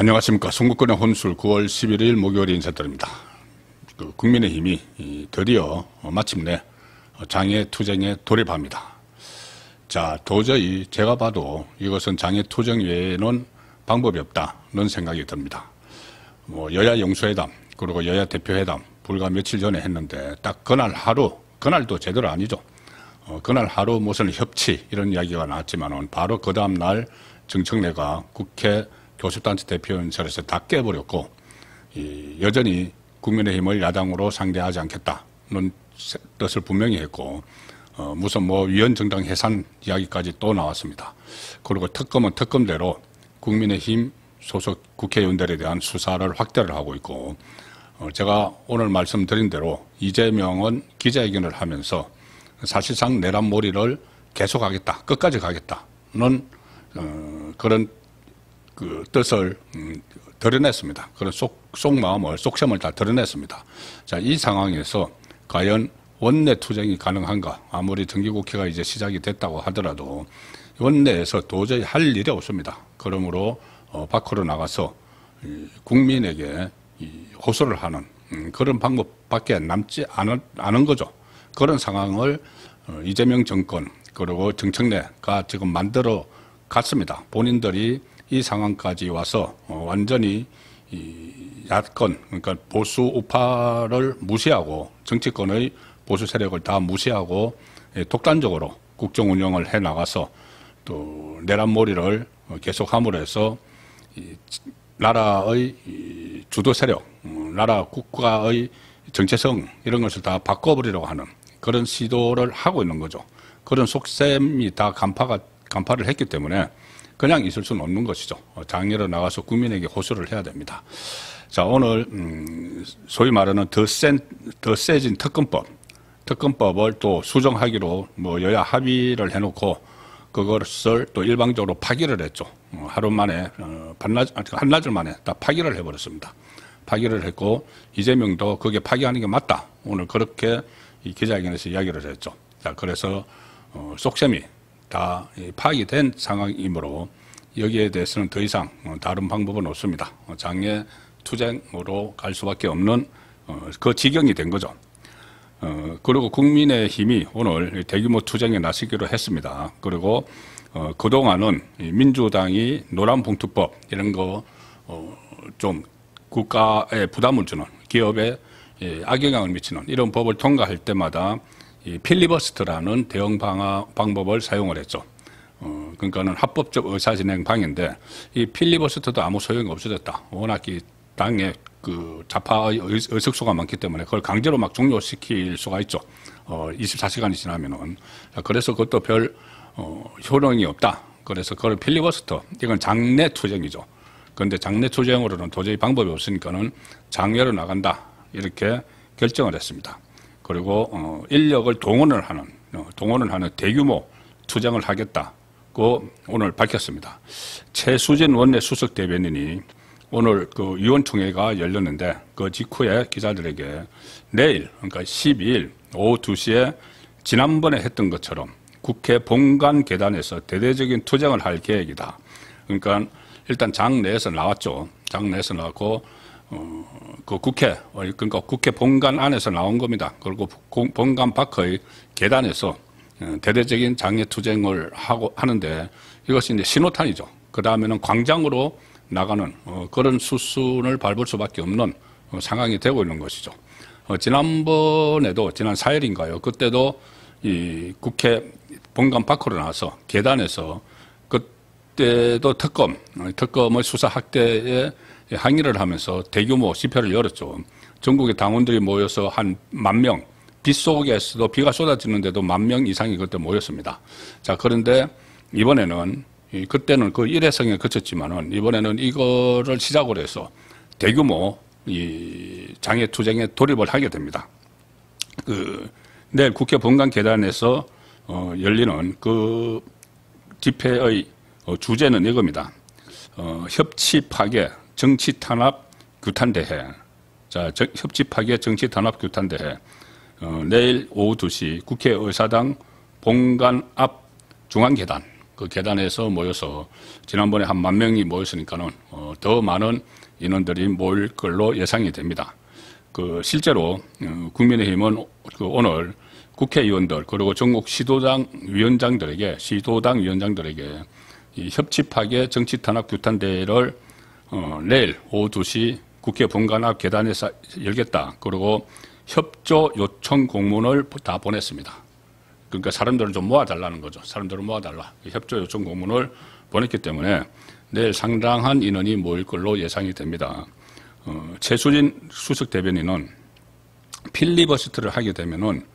안녕하십니까. 송구권의 혼술 9월 11일 목요일 인사드립니다. 국민의힘이 드디어 마침내 장외투쟁에 돌입합니다. 자, 도저히 제가 봐도 이것은 장외투쟁 외에는 방법이 없다는 생각이 듭니다. 여야 영수회담 그리고 여야 대표회담 불과 며칠 전에 했는데 딱 그날 하루, 그날도 제대로 아니죠. 그날 하루 무슨 협치 이런 이야기가 나왔지만은 바로 그 다음 날 정청래가 국회 교섭단체 대표연설에서 다 깨버렸고, 여전히 국민의힘을 야당으로 상대하지 않겠다는 뜻을 분명히 했고, 무슨 위원정당 해산 이야기까지 또 나왔습니다. 그리고 특검은 특검대로 국민의힘 소속 국회의원들에 대한 수사를 확대를 하고 있고, 제가 오늘 말씀드린 대로 이재명은 기자회견을 하면서 사실상 내란몰이를 계속하겠다, 끝까지 가겠다는 그런 그 뜻을 드러냈습니다. 그런 속마음을, 속셈을 다 드러냈습니다. 자, 이 상황에서 과연 원내 투쟁이 가능한가? 아무리 정기국회가 이제 시작이 됐다고 하더라도 원내에서 도저히 할 일이 없습니다. 그러므로 밖으로 나가서 국민에게 호소를 하는 그런 방법밖에 남지 않은 거죠. 그런 상황을 이재명 정권 그리고 정청래가 지금 만들어 갔습니다. 본인들이 이 상황까지 와서 완전히 야권, 그러니까 보수 우파를 무시하고 정치권의 보수 세력을 다 무시하고 독단적으로 국정 운영을 해 나가서 또 내란몰이를 계속함으로 해서 나라의 주도 세력, 나라 국가의 정체성 이런 것을 다 바꿔버리려고 하는 그런 시도를 하고 있는 거죠. 그런 속셈이 다 간파를 했기 때문에 그냥 있을 수는 없는 것이죠. 장외로 나가서 국민에게 호소를 해야 됩니다. 자, 오늘 소위 말하는 더 세진 특검법을 또 수정하기로 여야 합의를 해놓고 그것을 또 일방적으로 파기를 했죠. 하루 만에 한나절 만에 다 파기를 해버렸습니다. 파기를 했고 이재명도 그게 파기하는 게 맞다. 오늘 그렇게 이 기자회견에서 이야기를 했죠. 자, 그래서 속셈이 다 파기된 상황이므로 여기에 대해서는 더 이상 다른 방법은 없습니다. 장외 투쟁으로 갈 수밖에 없는 그 지경이 된 거죠. 그리고 국민의힘이 오늘 대규모 투쟁에 나서기로 했습니다. 그리고 그동안은 민주당이 노란봉투법 이런 거 좀 국가에 부담을 주는 기업에 악영향을 미치는 이런 법을 통과할 때마다 이 필리버스터라는 대응 방법을 사용을 했죠. 그러니까는 합법적 의사진행 방해인데 이 필리버스터도 아무 소용이 없어졌다. 워낙 이 당의 그 좌파의 의석수가 많기 때문에 그걸 강제로 막 종료시킬 수가 있죠. 24시간이 지나면은. 그래서 그것도 별 효능이 없다. 그래서 그걸 필리버스터, 이건 장내 투쟁이죠. 그런데 장내 투쟁으로는 도저히 방법이 없으니까는 장외로 나간다. 이렇게 결정을 했습니다. 그리고 인력을 동원을 하는 대규모 투쟁을 하겠다고 오늘 밝혔습니다. 최수진 원내 수석 대변인이 오늘 그 위원총회가 열렸는데 그 직후에 기자들에게 내일, 그러니까 12일 오후 2시에 지난번에 했던 것처럼 국회 본관 계단에서 대대적인 투쟁을 할 계획이다. 그러니까 일단 장 내에서 나왔죠. 장 내에서 나왔고 그 그러니까 국회 본관 안에서 나온 겁니다. 그리고 본관 밖의 계단에서 대대적인 장외 투쟁을 하는데 이것이 이제 신호탄이죠. 그 다음에는 광장으로 나가는 그런 수순을 밟을 수밖에 없는 상황이 되고 있는 것이죠. 지난번에도 지난 4일인가요? 그때도 이 국회 본관 밖으로 나와서 계단에서 그때도 특검의 수사 확대에 항의를 하면서 대규모 집회를 열었죠. 전국의 당원들이 모여서 한 10,000명, 빗속에서도 비가 쏟아지는데도 10,000명 이상이 그때 모였습니다. 자, 그런데 이번에는 그때는 그 일회성에 그쳤지만은 이번에는 이거를 시작으로 해서 대규모 이 장외 투쟁에 돌입을 하게 됩니다. 내일 국회 본관 계단에서 열리는 그 집회의 주제는 이겁니다. 협치 파괴 정치 탄압 규탄 대회. 자, 협치 파괴 정치 탄압 규탄 대회. 내일 오후 2시 국회 의사당 본관 앞 중앙계단 그 계단에서 모여서 지난번에 한 10,000명이 모였으니까는 더 많은 인원들이 모일 걸로 예상이 됩니다. 그 실제로 국민의힘은 그 오늘 국회의원들 그리고 전국 시도당 위원장들에게 이 협치파괴 정치탄압 규탄대회를 내일 오후 2시 국회 본관 앞 계단에서 열겠다. 그리고 협조 요청 공문을 다 보냈습니다. 그러니까 사람들을 좀 모아달라는 거죠. 사람들을 모아달라. 협조 요청 공문을 보냈기 때문에 내일 상당한 인원이 모일 걸로 예상이 됩니다. 최수진 수석 대변인은 필리버스터를 하게 되면은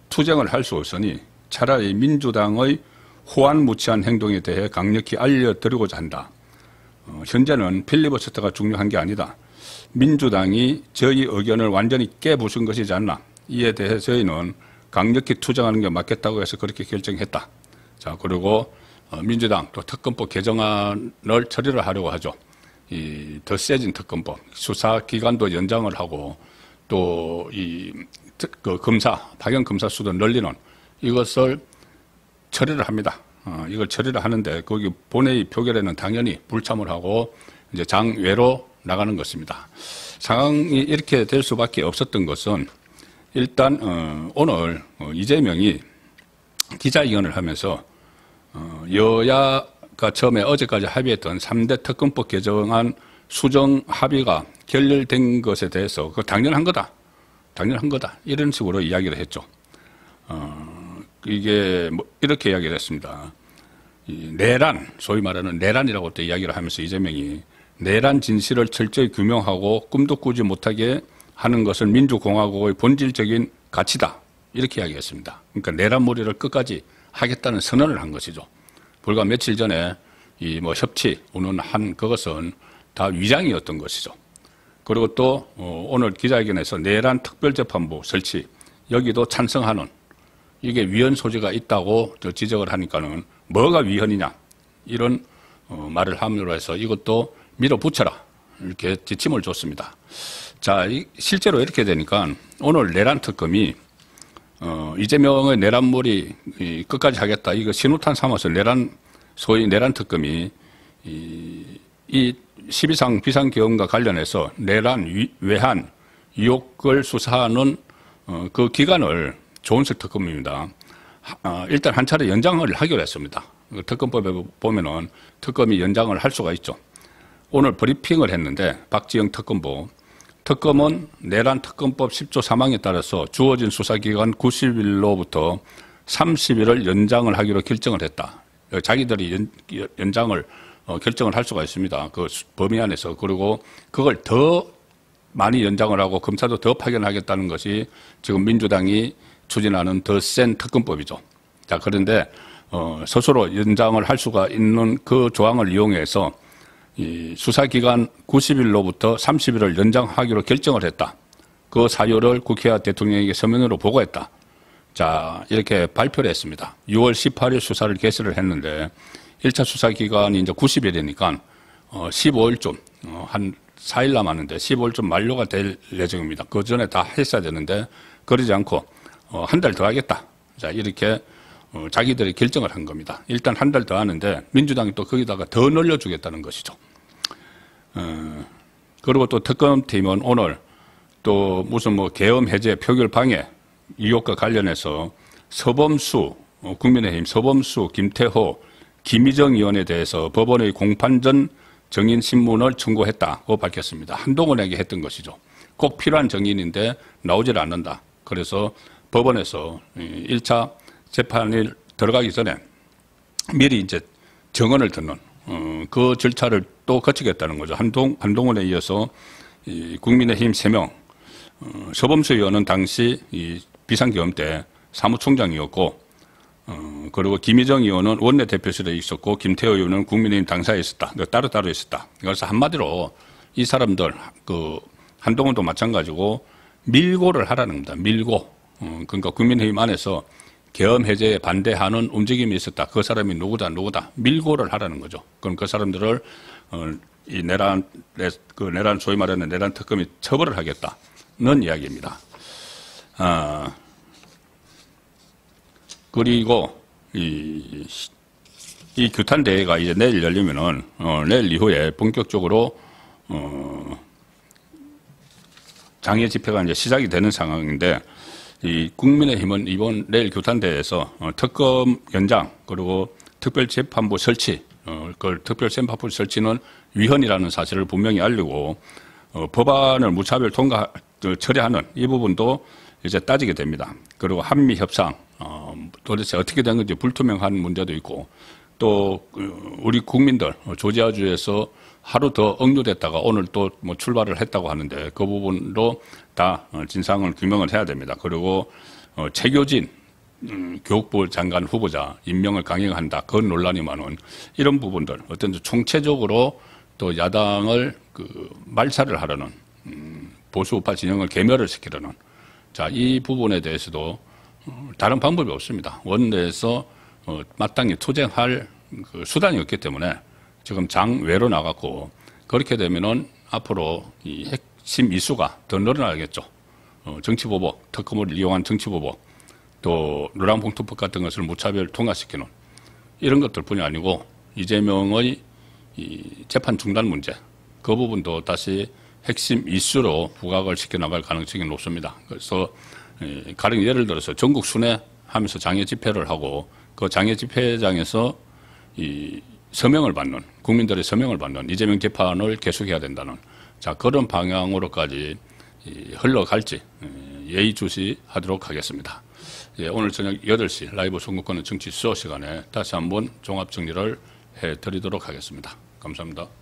투쟁을 할 수 없으니 차라리 민주당의 호환무치한 행동에 대해 강력히 알려드리고자 한다. 현재는 필리버스터가 중요한 게 아니다. 민주당이 저희 의견을 완전히 깨부순 것이지 않나. 이에 대해 저희는 강력히 투쟁하는 게 맞겠다고 해서 그렇게 결정했다. 자, 그리고 민주당 또 특검법 개정안을 처리를 하려고 하죠. 이 더 세진 특검법, 수사 기간도 연장을 하고 또 그 파견 검사 수도 늘리는 이것을 처리를 합니다. 이걸 처리를 하는데 거기 본회의 표결에는 당연히 불참을 하고 이제 장외로 나가는 것입니다. 상황이 이렇게 될 수밖에 없었던 것은 일단 오늘 이재명이 기자회견을 하면서 여야가 처음에 어제까지 합의했던 3대 특검법 개정안 수정 합의가 결렬된 것에 대해서 그거 당연한 거다. 이런 식으로 이야기를 했죠. 이게 뭐 이렇게 이야기를 했습니다. 이 내란, 소위 말하는 내란이라고 또 이야기를 하면서 이재명이 내란 진실을 철저히 규명하고 꿈도 꾸지 못하게 하는 것은 민주공화국의 본질적인 가치다. 이렇게 이야기했습니다. 그러니까 내란몰이를 끝까지 하겠다는 선언을 한 것이죠. 불과 며칠 전에 이 뭐 협치, 운운한 그것은 다 위장이었던 것이죠. 그리고 또 오늘 기자회견에서 내란 특별재판부 설치, 여기도 찬성하는 이게 위헌 소지가 있다고 지적을 하니까는 뭐가 위헌이냐 이런 말을 함으로 해서 이것도 밀어붙여라 이렇게 지침을 줬습니다. 자, 실제로 이렇게 되니까 오늘 내란 특검이 이재명의 내란몰이 끝까지 하겠다 이거 신호탄 삼아서 소위 내란 특검이 이 12상 비상계엄과 관련해서 내란, 외환, 의혹을 수사하는 그 기간을 조은석 특검입니다. 일단 한 차례 연장을 하기로 했습니다. 특검법에 보면은 특검이 연장을 할 수가 있죠. 오늘 브리핑을 했는데 박지영 특검은 내란 특검법 10조 3항에 따라서 주어진 수사기간 90일로부터 30일을 연장을 하기로 결정을 했다. 자기들이 연장을 결정을 할 수가 있습니다. 그 범위 안에서. 그리고 그걸 더 많이 연장을 하고 검사도 더 파견하겠다는 것이 지금 민주당이 추진하는 더 센 특검법이죠. 자, 그런데 스스로 연장을 할 수가 있는 그 조항을 이용해서 이 수사기간 90일로부터 30일을 연장하기로 결정을 했다. 그 사유를 국회와 대통령에게 서면으로 보고했다. 자, 이렇게 발표를 했습니다. 6월 18일 수사를 개시를 했는데 1차 수사기간이 이제 90일이니까 15일쯤 한 4일 남았는데 15일쯤 만료가 될 예정입니다. 그 전에 다 했어야 되는데 그러지 않고 한 달 더 하겠다. 자, 이렇게 자기들이 결정을 한 겁니다. 일단 한 달 더 하는데 민주당이 또 거기다가 더 늘려주겠다는 것이죠. 그리고 또 특검팀은 오늘 또 무슨 뭐 계엄 해제 표결 방해 의혹과 관련해서 서범수 국민의힘 서범수 김태호 김희정 의원에 대해서 법원의 공판 전 증인 신문을 청구했다고 밝혔습니다. 한동훈에게 했던 것이죠. 꼭 필요한 증인인데 나오질 않는다. 그래서 법원에서 1차 재판일 들어가기 전에 미리 이제 증언을 듣는 그 절차를 또 거치겠다는 거죠. 한동훈에 이어서 국민의힘 3명, 서범수 의원은 당시 이 비상계엄 때 사무총장이었고, 그리고 김희정 의원은 원내대표실에 있었고, 김태호 의원은 국민의힘 당사에 있었다. 따로따로 있었다. 그래서 한마디로 이 사람들, 한동훈도 마찬가지고 밀고를 하라는 겁니다. 밀고. 그러니까 국민의힘 안에서 계엄 해제에 반대하는 움직임이 있었다. 그 사람이 누구다. 밀고를 하라는 거죠. 그럼 그 사람들을 이 내란 소위 말하는 내란 특검이 처벌을 하겠다는 이야기입니다. 그리고 이 규탄 대회가 이제 내일 열리면은 내일 이후에 본격적으로 장애 집회가 이제 시작이 되는 상황인데, 이 국민의힘은 이번 내일 규탄 대회에서 특검 연장 그리고 특별재판부 설치, 그 특별재판부 설치는 위헌이라는 사실을 분명히 알리고 법안을 무차별 통과 처리하는 이 부분도 이제 따지게 됩니다. 그리고 한미 협상 도대체 어떻게 된 건지 불투명한 문제도 있고, 또 우리 국민들 조지아주에서 하루 더 억류됐다가 오늘 또 뭐 출발을 했다고 하는데 그 부분도 다 진상을 규명을 해야 됩니다. 그리고 최교진 교육부 장관 후보자 임명을 강행한다, 그런 논란이 많은 이런 부분들, 어떤 총체적으로 또 야당을 말살을 하려는 보수 우파 진영을 괴멸을 시키려는, 자, 이 부분에 대해서도 다른 방법이 없습니다. 원내에서 마땅히 투쟁할 수단이 없기 때문에 지금 장외로 나갔고, 그렇게 되면은 앞으로 이 핵심 이슈가 더 늘어나겠죠. 정치보복, 특검을 이용한 정치보복, 또 노란봉투법 같은 것을 무차별 통과시키는 이런 것들뿐이 아니고, 이재명의 이 재판 중단 문제, 그 부분도 다시 핵심 이슈로 부각을 시켜나갈 가능성이 높습니다. 그래서 가령 예를 들어서 전국 순회하면서 장애 집회를 하고 그 장애 집회장에서 이 서명을 받는, 국민들의 서명을 받는 이재명 재판을 계속해야 된다는, 자, 그런 방향으로까지 흘러갈지 예의주시하도록 하겠습니다. 예, 오늘 저녁 8시 라이브 선거권은 정치 수호 시간에 다시 한번 종합 정리를 해드리도록 하겠습니다. 감사합니다.